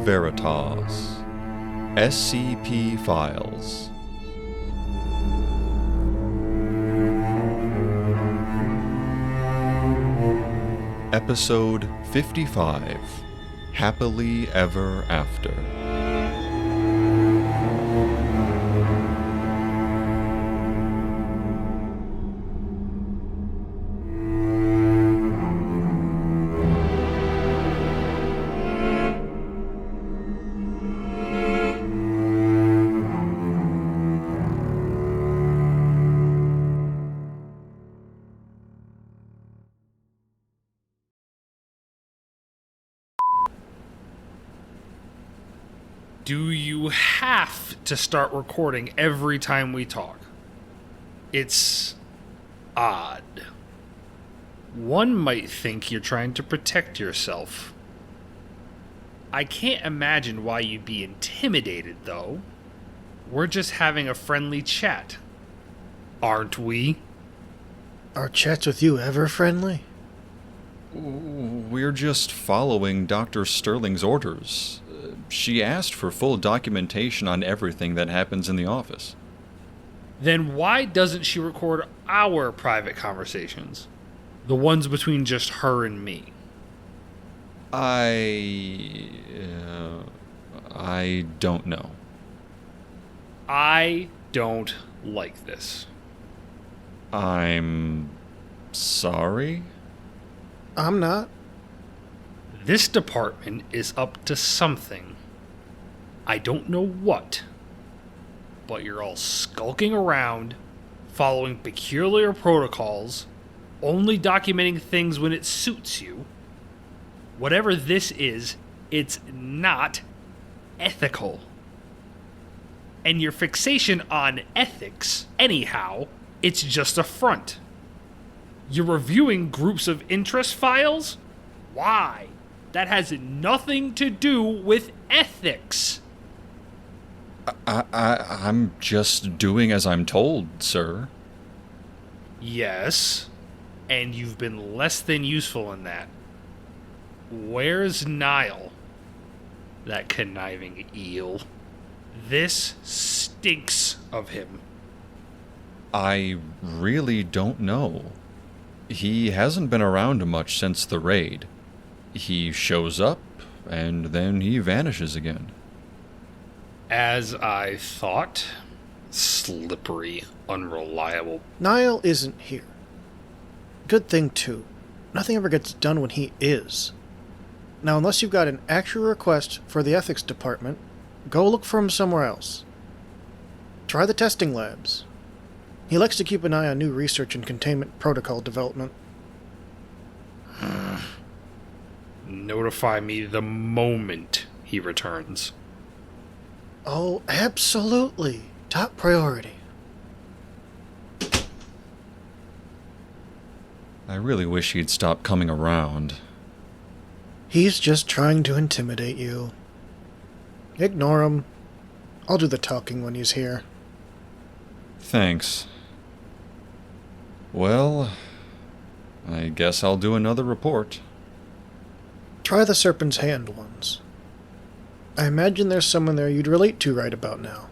Veritas. SCP Files. Episode 55. Happily Ever After. Do you have to start recording every time we talk? It's odd. One might think you're trying to protect yourself. I can't imagine why you'd be intimidated, though. We're just having a friendly chat. Aren't we? Are chats with you ever friendly? We're just following Dr. Sterling's orders. She asked for full documentation on everything that happens in the office. Then why doesn't she record our private conversations? The ones between just her and me? I don't know. I don't like this. I'm sorry? I'm not. This department is up to something. I don't know what. But you're all skulking around, following peculiar protocols, only documenting things when it suits you. Whatever this is, it's not ethical. And your fixation on ethics, anyhow, it's just a front. You're reviewing groups of interest files? Why? That has nothing to do with ethics. I'm just doing as I'm told, sir. Yes, and you've been less than useful in that. Where's Niall? That conniving eel. This stinks of him. I really don't know. He hasn't been around much since the raid. He shows up, and then he vanishes again. As I thought. Slippery, unreliable. Niall isn't here. Good thing, too. Nothing ever gets done when he is. Now, unless you've got an actual request for the ethics department, go look for him somewhere else. Try the testing labs. He likes to keep an eye on new research and containment protocol development. Notify me the moment he returns. Oh, absolutely. Top priority. I really wish he'd stop coming around. He's just trying to intimidate you. Ignore him. I'll do the talking when he's here. Thanks. Well, I guess I'll do another report. Try the Serpent's Hand ones. I imagine there's someone there you'd relate to right about now.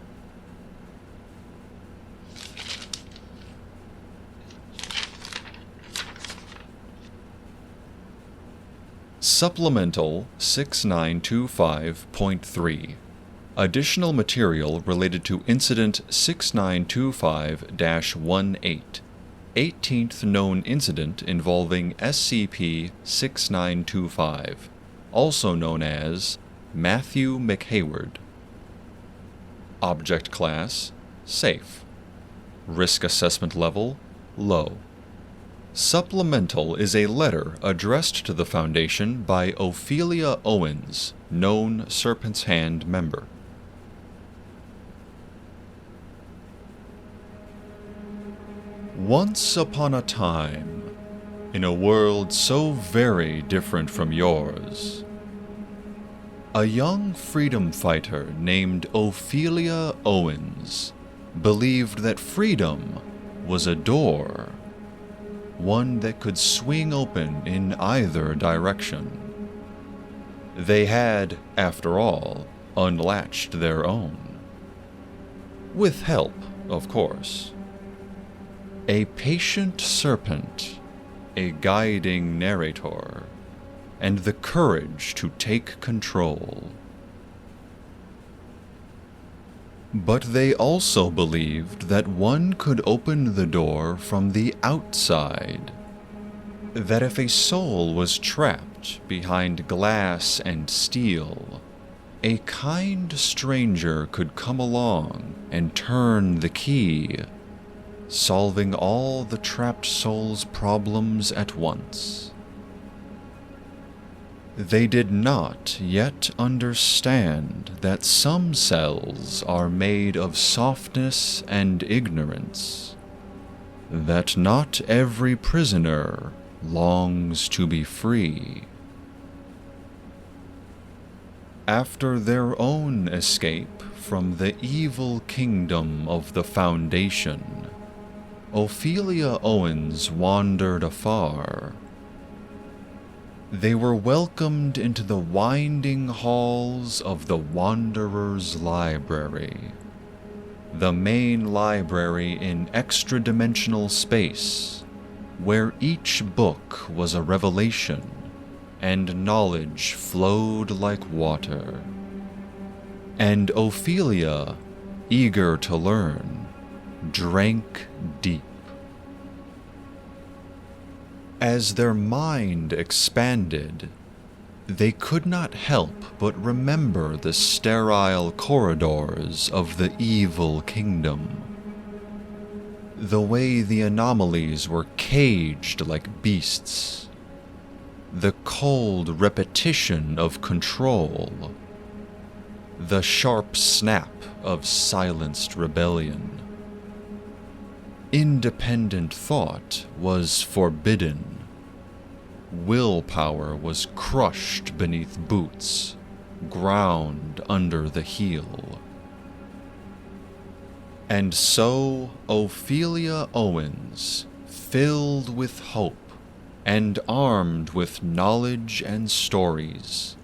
Supplemental 6925.3. Additional material related to Incident 6925-18. 18th known incident involving SCP-6925, also known as Matthew McHayward. Object Class: Safe. Risk Assessment Level: Low. Supplemental is a letter addressed to the Foundation by Ophelia Owens, known Serpent's Hand member. Once upon a time, in a world so very different from yours, a young freedom fighter named Ophelia Owens believed that freedom was a door, one that could swing open in either direction. They had, after all, unlatched their own. With help, of course. A patient serpent, a guiding narrator, and the courage to take control. But they also believed that one could open the door from the outside. That if a soul was trapped behind glass and steel, a kind stranger could come along and turn the key, solving all the trapped soul's problems at once. They did not yet understand that some cells are made of softness and ignorance, that not every prisoner longs to be free. After their own escape from the evil kingdom of the Foundation, Ophelia Owens wandered afar. They were welcomed into the winding halls of the Wanderer's Library, the main library in extra-dimensional space, where each book was a revelation and knowledge flowed like water. And Ophelia, eager to learn, drank deep. As their mind expanded, they could not help but remember the sterile corridors of the evil kingdom. The way the anomalies were caged like beasts. The cold repetition of control. The sharp snap of silenced rebellion. Independent thought was forbidden. Willpower was crushed beneath boots, ground under the heel. And so Ophelia Owens, filled with hope and armed with knowledge and stories,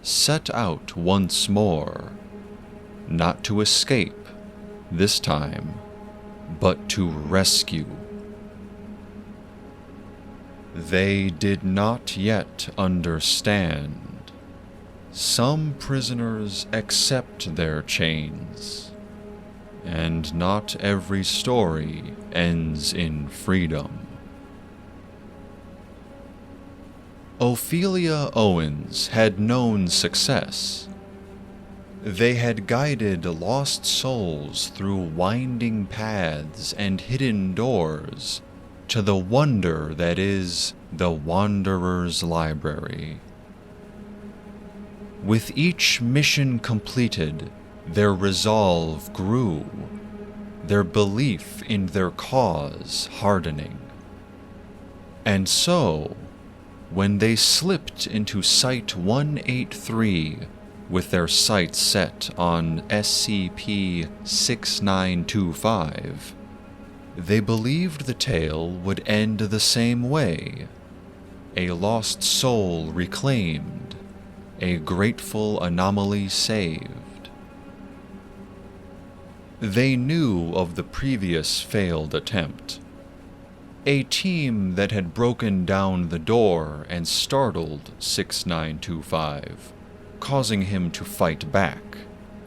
set out once more, not to escape this time, but to rescue. They did not yet understand. Some prisoners accept their chains, and not every story ends in freedom. Ophelia Owens had known success. They had guided lost souls through winding paths and hidden doors to the wonder that is the Wanderer's Library. With each mission completed, their resolve grew, their belief in their cause hardening. And so, when they slipped into Site-183, with their sights set on SCP-6925, they believed the tale would end the same way. A lost soul reclaimed, a grateful anomaly saved. They knew of the previous failed attempt. A team that had broken down the door and startled 6925, causing him to fight back,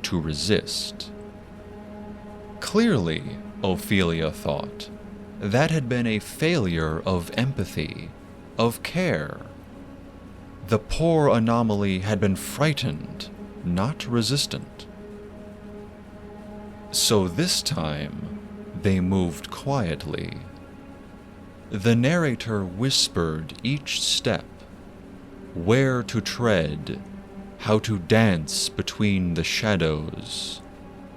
to resist. Clearly, Ophelia thought, that had been a failure of empathy, of care. The poor anomaly had been frightened, not resistant. So this time, they moved quietly. The narrator whispered each step, where to tread, how to dance between the shadows,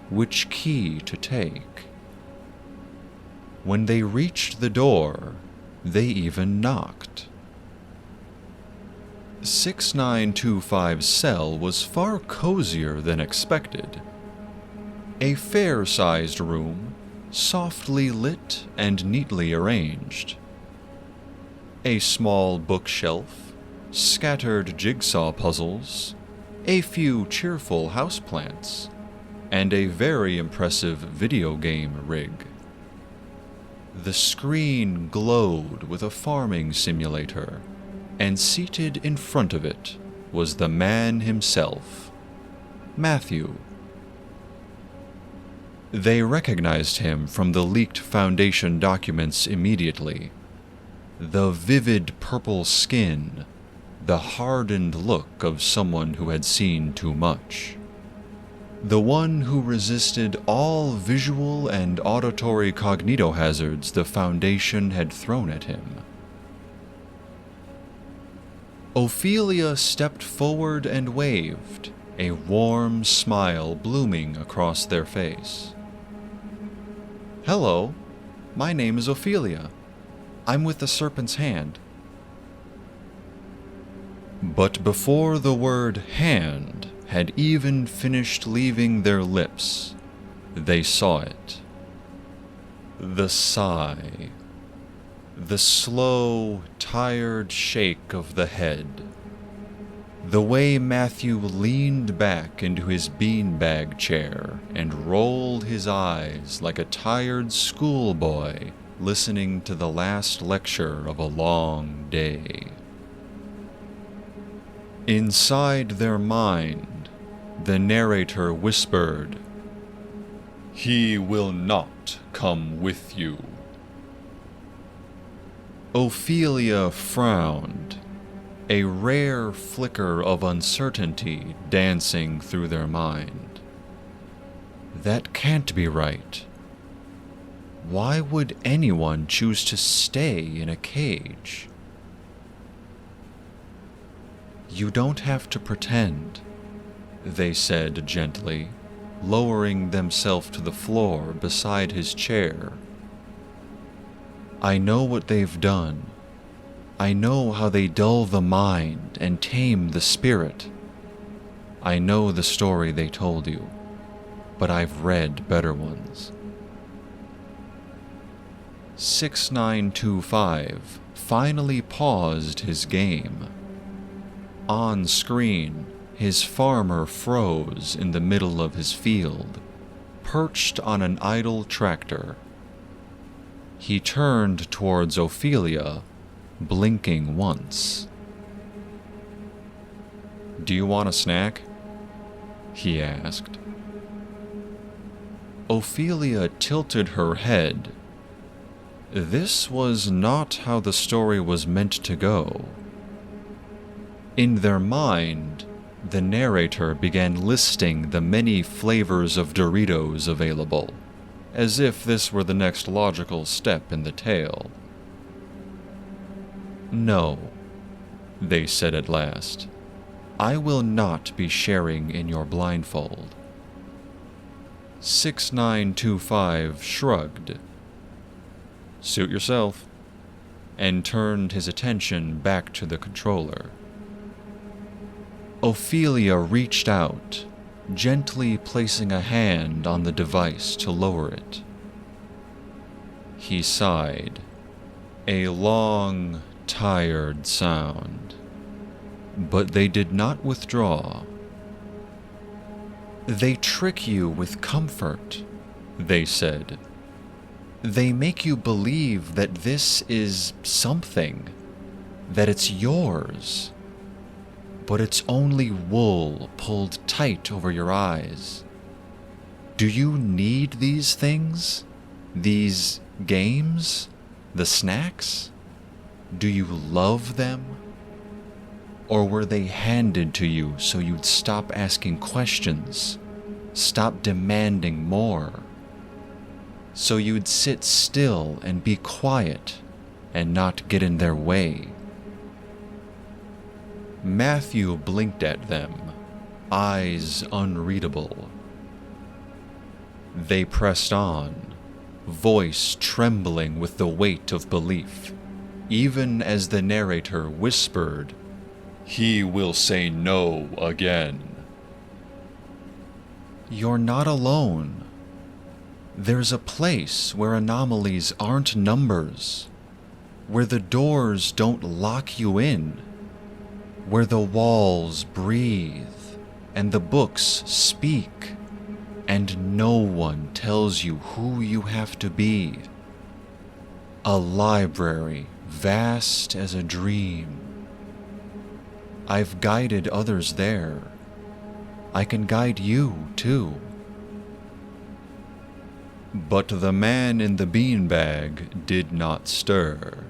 which key to take. When they reached the door, they even knocked. 6925's cell was far cozier than expected. A fair-sized room, softly lit and neatly arranged. A small bookshelf, scattered jigsaw puzzles, a few cheerful houseplants, and a very impressive video game rig. The screen glowed with a farming simulator, and seated in front of it was the man himself, Matthew. They recognized him from the leaked Foundation documents immediately. The vivid purple skin, the hardened look of someone who had seen too much. The one who resisted all visual and auditory cognitohazards the Foundation had thrown at him. Ophelia stepped forward and waved, a warm smile blooming across their face. "Hello, my name is Ophelia. I'm with the Serpent's Hand." But before the word hand had even finished leaving their lips, they saw it. The sigh. The slow, tired shake of the head. The way Matthew leaned back into his beanbag chair and rolled his eyes like a tired schoolboy listening to the last lecture of a long day. Inside their mind, the narrator whispered, "He will not come with you." Ophelia frowned, a rare flicker of uncertainty dancing through their mind. That can't be right. Why would anyone choose to stay in a cage? "You don't have to pretend," they said gently, lowering themselves to the floor beside his chair. "I know what they've done. I know how they dull the mind and tame the spirit. I know the story they told you, but I've read better ones." 6925 finally paused his game. On screen, his farmer froze in the middle of his field, perched on an idle tractor. He turned towards Ophelia, blinking once. "Do you want a snack?" he asked. Ophelia tilted her head. This was not how the story was meant to go. In their mind, the narrator began listing the many flavors of Doritos available, as if this were the next logical step in the tale. "No," they said at last. "I will not be sharing in your blindfold." 6925 shrugged. "Suit yourself," and turned his attention back to the controller. Ophelia reached out, gently placing a hand on the device to lower it. He sighed, a long, tired sound, but they did not withdraw. "They trick you with comfort," they said. "They make you believe that this is something, that it's yours. But it's only wool pulled tight over your eyes. Do you need these things? These games? The snacks? Do you love them? Or were they handed to you so you'd stop asking questions, stop demanding more? So you'd sit still and be quiet and not get in their way?" Matthew blinked at them, eyes unreadable. They pressed on, voice trembling with the weight of belief, even as the narrator whispered, "He will say no again." "You're not alone. There's a place where anomalies aren't numbers, where the doors don't lock you in. where the walls breathe and the books speak, and no one tells you who you have to be. A library vast as a dream. I've guided others there. I can guide you too. But the man in the beanbag did not stir.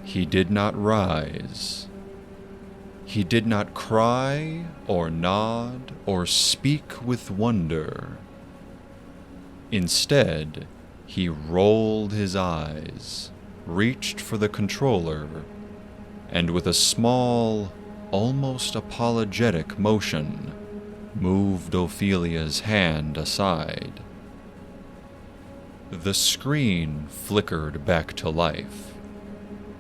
He did not rise. He did not cry or nod or speak with wonder. Instead, he rolled his eyes, reached for the controller, and with a small, almost apologetic motion, moved Ophelia's hand aside. The screen flickered back to life.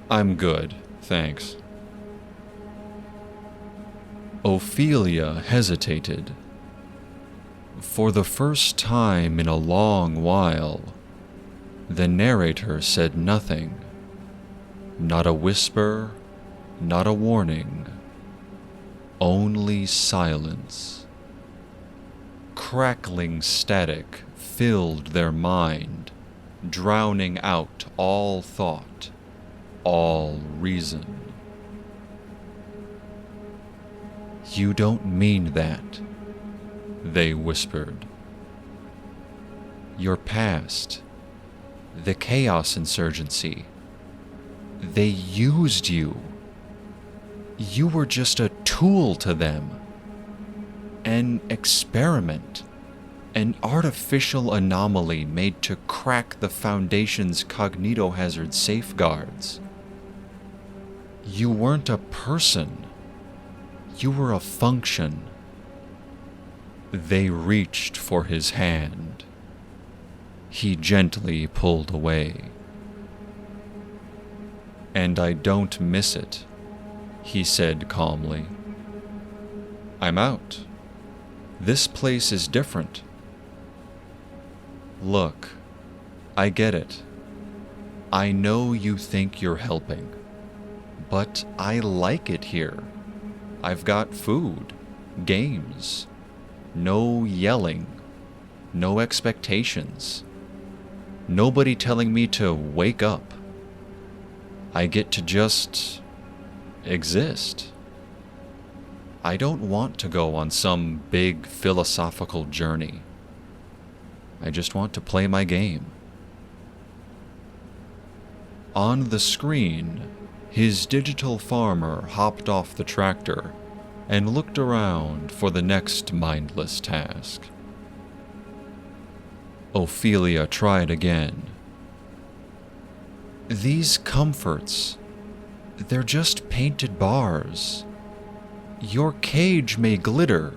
"I'm good, thanks." Ophelia hesitated. For the first time in a long while, the narrator said nothing. Not a whisper, not a warning. Only silence. Crackling static filled their mind, drowning out all thought, all reason. "You don't mean that," they whispered. "Your past, the Chaos Insurgency, they used you. You were just a tool to them. An experiment. An artificial anomaly made to crack the Foundation's cognitohazard safeguards. You weren't a person. You were a function." They reached for his hand. He gently pulled away. "And I don't miss it," he said calmly. "I'm out. This place is different. Look, I get it. I know you think you're helping, but I like it here. I've got food, games, no yelling, no expectations, nobody telling me to wake up. I get to just exist. I don't want to go on some big philosophical journey. I just want to play my game." On the screen, his digital farmer hopped off the tractor and looked around for the next mindless task. Ophelia tried again. "These comforts, they're just painted bars. Your cage may glitter,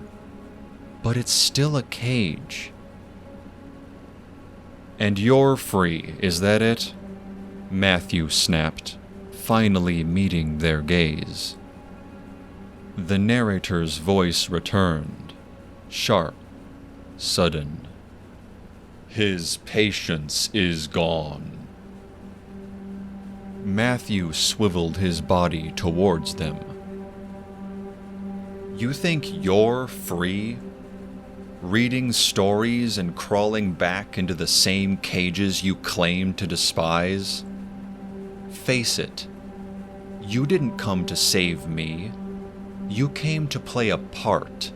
but it's still a cage." "And you're free, is that it?" Matthew snapped, finally meeting their gaze. The narrator's voice returned, sharp, sudden. "His patience is gone." Matthew swiveled his body towards them. "You think you're free? Reading stories and crawling back into the same cages you claim to despise? Face it, you didn't come to save me. You came to play a part.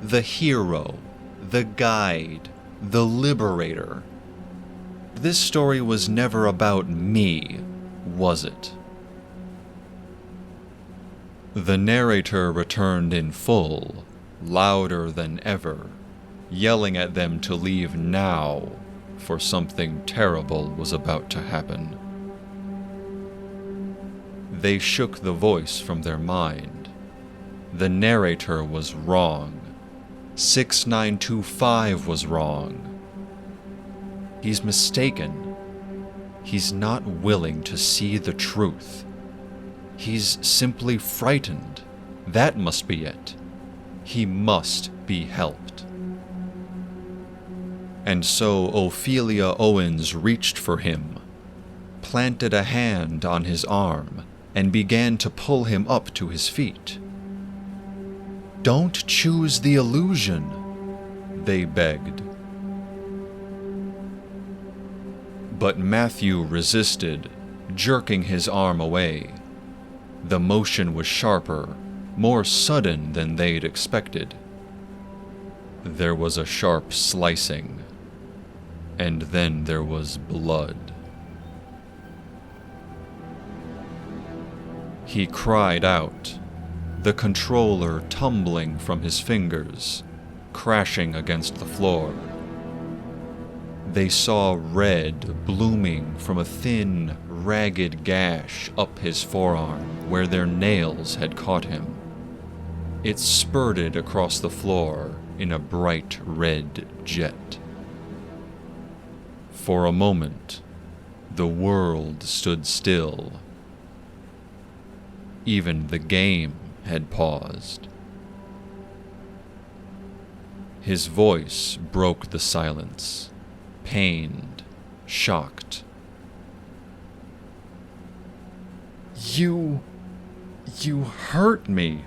The hero, the guide, the liberator. This story was never about me, was it?" The narrator returned in full, louder than ever, yelling at them to leave now, for something terrible was about to happen. They shook the voice from their mind. The narrator was wrong. 6925 was wrong. He's mistaken. He's not willing to see the truth. He's simply frightened. That must be it. He must be helped. And so Ophelia Owens reached for him, planted a hand on his arm, and began to pull him up to his feet. "Don't choose the illusion," they begged. But Matthew resisted, jerking his arm away. The motion was sharper, more sudden than they'd expected. There was a sharp slicing, and then there was blood. He cried out, the controller tumbling from his fingers, crashing against the floor. They saw red blooming from a thin, ragged gash up his forearm where their nails had caught him. It spurted across the floor in a bright red jet. For a moment, the world stood still. Even the game had paused. His voice broke the silence, pained, shocked. You hurt me."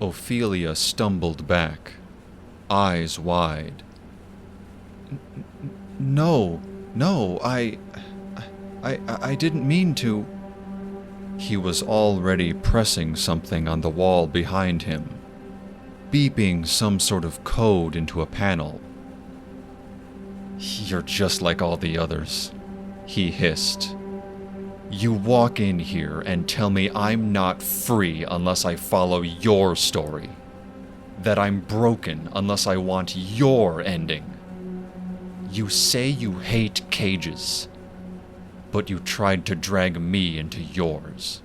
Ophelia stumbled back, eyes wide. No, I didn't mean to." He was already pressing something on the wall behind him, beeping some sort of code into a panel. "You're just like all the others," he hissed. "You walk in here and tell me I'm not free unless I follow your story, that I'm broken unless I want your ending. You say you hate cages, but you tried to drag me into yours."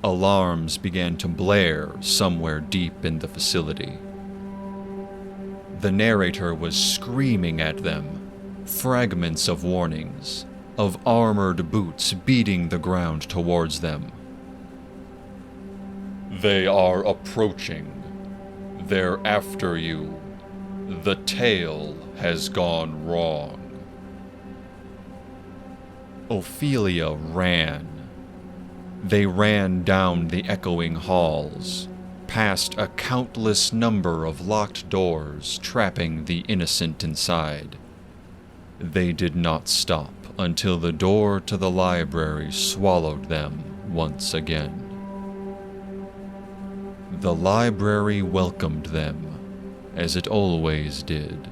Alarms began to blare somewhere deep in the facility. The narrator was screaming at them, fragments of warnings, of armored boots beating the ground towards them. "They are approaching. They're after you. The tale has gone wrong." Ophelia ran. They ran down the echoing halls, past a countless number of locked doors trapping the innocent inside. They did not stop until the door to the library swallowed them once again. The library welcomed them, as it always did.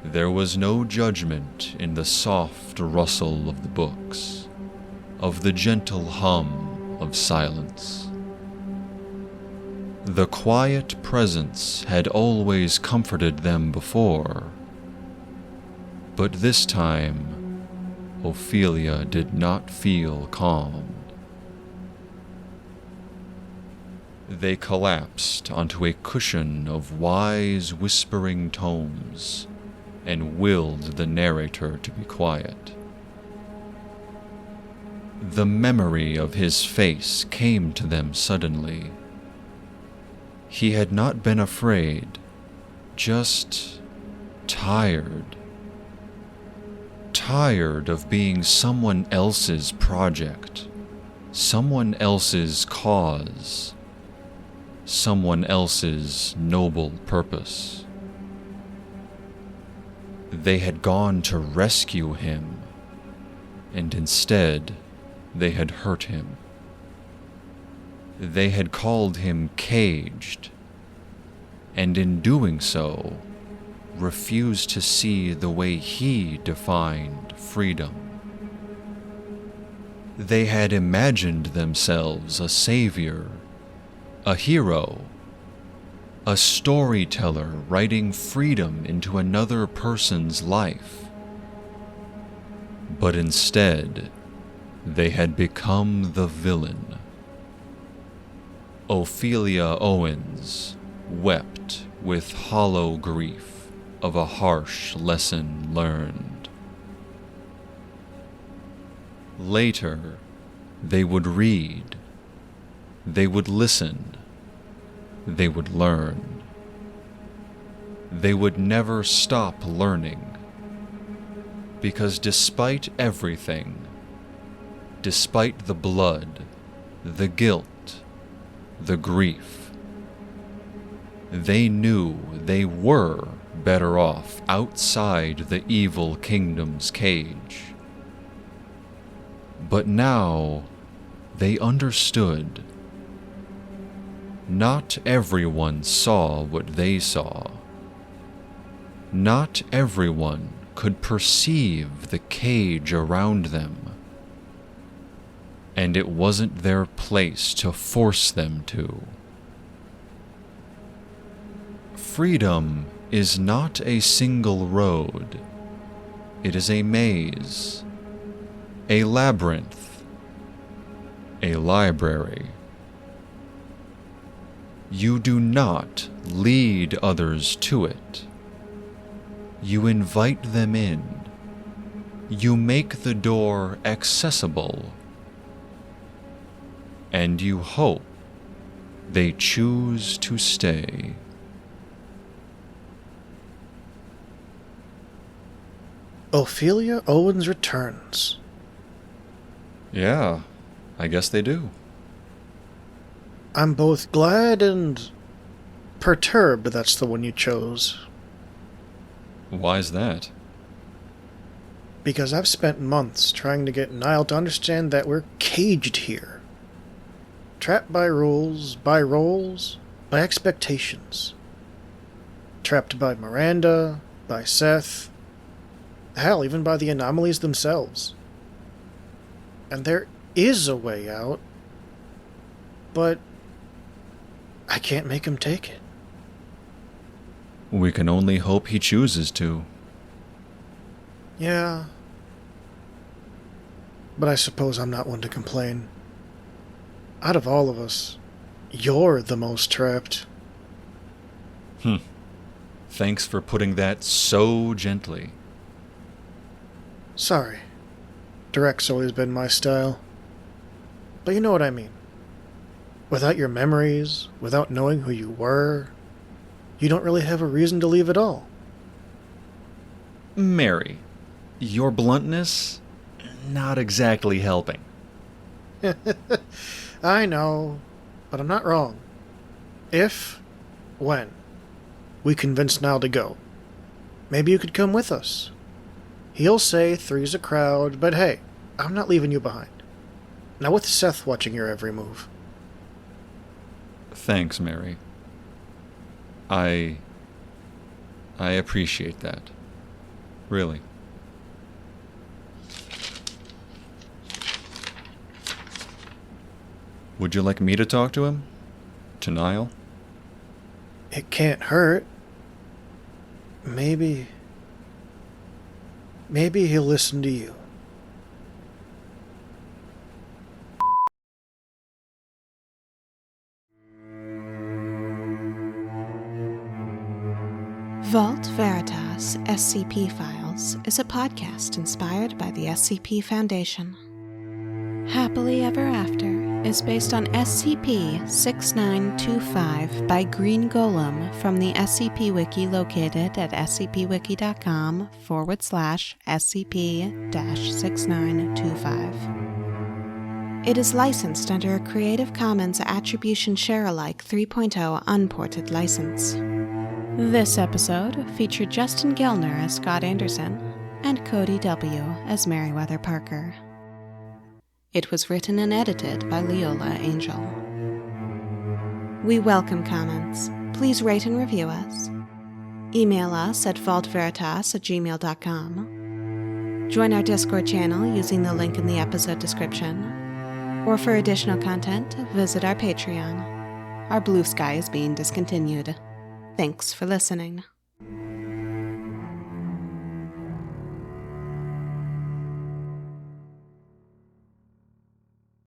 There was no judgment in the soft rustle of the books, of the gentle hum of silence. The quiet presence had always comforted them before, but this time, Ophelia did not feel calmed. They collapsed onto a cushion of wise, whispering tomes and willed the narrator to be quiet. The memory of his face came to them suddenly. He had not been afraid, just tired. Tired of being someone else's project, someone else's cause, someone else's noble purpose. They had gone to rescue him, and instead they had hurt him. They had called him caged, and in doing so, refused to see the way he defined freedom. They had imagined themselves a savior, a hero, a storyteller writing freedom into another person's life. But instead, they had become the villain. Ophelia Owens wept with hollow grief of a harsh lesson learned. Later, they would read, they would listen, they would learn. They would never stop learning. because despite everything, despite the blood, the guilt, the grief, they knew they were better off outside the evil kingdom's cage. But now they understood. Not everyone saw what they saw. Not everyone could perceive the cage around them. And it wasn't their place to force them to. Freedom is not a single road. It is a maze, a labyrinth, a library. You do not lead others to it. You invite them in. You make the door accessible. And you hope they choose to stay. Ophelia Owens returns. Yeah, I guess they do. I'm both glad and perturbed that's the one you chose. Why's that? Because I've spent months trying to get Niall to understand that we're caged here. Trapped by rules, by roles, by expectations. Trapped by Miranda, by Seth, hell, even by the anomalies themselves. And there is a way out, but I can't make him take it. We can only hope he chooses to. Yeah. But I suppose I'm not one to complain. Out of all of us, you're the most trapped. Thanks for putting that so gently. Sorry. Direct's always been my style. But you know what I mean. Without your memories, without knowing who you were, you don't really have a reason to leave at all. Mary, your bluntness, not exactly helping. I know, but I'm not wrong. When we convince Niall to go, maybe you could come with us. He'll say three's a crowd, but hey, I'm not leaving you behind. Now with Seth watching your every move. Thanks, Mary. I appreciate that. Really. Would you like me to talk to him? To Niall? It can't hurt. Maybe he'll listen to you. Vault Veritas SCP Files is a podcast inspired by the SCP Foundation. Happily Ever After is based on SCP-6925 by Green Golem from the SCP Wiki located at scpwiki.com/SCP-6925. It is licensed under a Creative Commons Attribution Share-alike 3.0 unported license. This episode featured Justin Gellner as Scott Anderson and Cody W. as Meriwether Parker. It was written and edited by Leola Angel. We welcome comments. Please rate and review us. Email us at vaultveritas@gmail.com. Join our Discord channel using the link in the episode description. Or for additional content, visit our Patreon. Our Blue Sky is being discontinued. Thanks for listening.